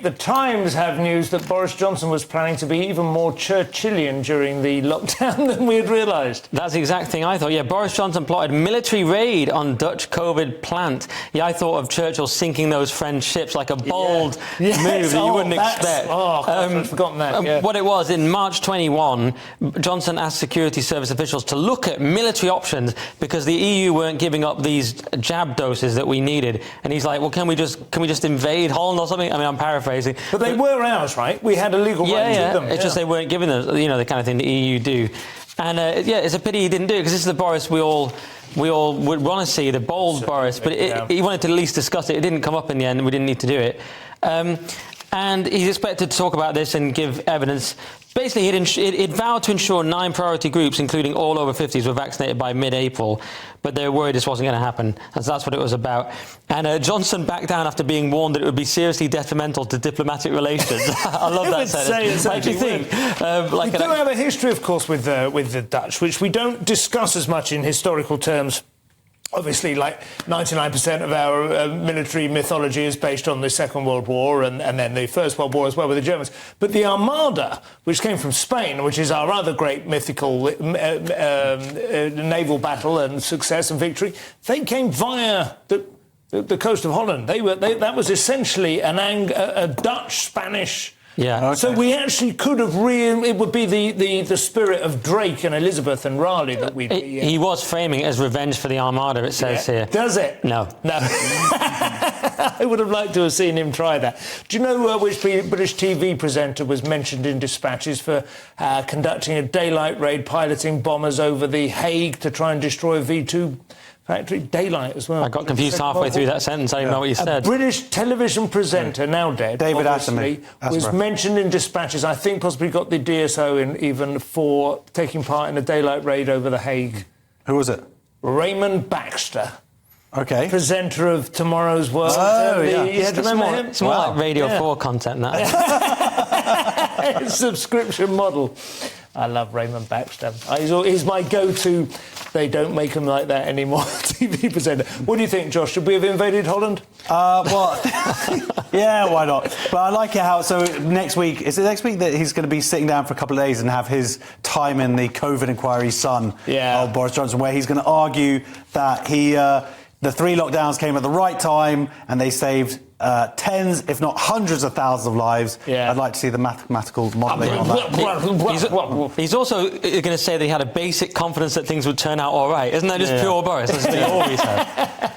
week, the Times have news that Boris Johnson was planning to be even more Churchillian during the lockdown than we had realised. That's the exact thing I thought. Yeah, Boris Johnson plotted military raid on Dutch COVID plant. Yeah, I thought of Churchill sinking those French ships like a bold move that you wouldn't expect. Oh, I've forgotten that. What it was, in March 21, Johnson asked security service officials to look at military options because the EU weren't giving up these jab doses that we needed. And he's like, well, can we just invade Holland or something? I mean, I'm paraphrasing. But they were ours, right? We had a legal right to them. It's just they weren't giving them, the kind of thing the EU do. And it's a pity he didn't do it, because this is the Boris we all would want to see, the bold Boris. But he wanted to at least discuss it. It didn't come up in the end. We didn't need to do it. And he's expected to talk about this and give evidence. Basically, he'd vowed to ensure 9 priority groups, including all over 50s, were vaccinated by mid-April. But they were worried this wasn't going to happen. And so that's what it was about. And Johnson backed down after being warned that it would be seriously detrimental to diplomatic relations. I love that sentence. What do you think? We do have a history, of course, with the Dutch, which we don't discuss as much in historical terms. Obviously, like 99% of our military mythology is based on the Second World War and then the First World War as well with the Germans. But the Armada, which came from Spain, which is our other great mythical naval battle and success and victory, they came via the coast of Holland. That was essentially a Dutch-Spanish... Yeah. Okay. So we actually could have it would be the spirit of Drake and Elizabeth and Raleigh that we'd be... He was framing it as revenge for the Armada, it says here. Does it? No. I would have liked to have seen him try that. Do you know which British TV presenter was mentioned in dispatches for conducting a daylight raid, piloting bombers over The Hague to try and destroy a V2 factory? Daylight as well. I got confused halfway through that sentence. I didn't know what you said. A British television presenter, now dead, David obviously, was mentioned in dispatches. I think possibly got the DSO in even for taking part in a daylight raid over The Hague. Who was it? Raymond Baxter. Okay. Presenter of Tomorrow's World. Oh, yeah. You had to remember him? It's more like Radio 4 content, that. Subscription model. I love Raymond Baxter. He's my go-to. They don't make him like that anymore. TV presenter. What do you think, Josh? Should we have invaded Holland? Yeah, why not? But I like it how... So next week... Is it next week that he's going to be sitting down for a couple of days and have his time in the COVID inquiry son of Boris Johnson, where he's going to argue that the 3 lockdowns came at the right time and they saved tens, if not hundreds of thousands of lives. I'd like to see the mathematical modelling on that. He's also going to say that he had a basic confidence that things would turn out all right. Isn't that just pure Boris? That's what he always had.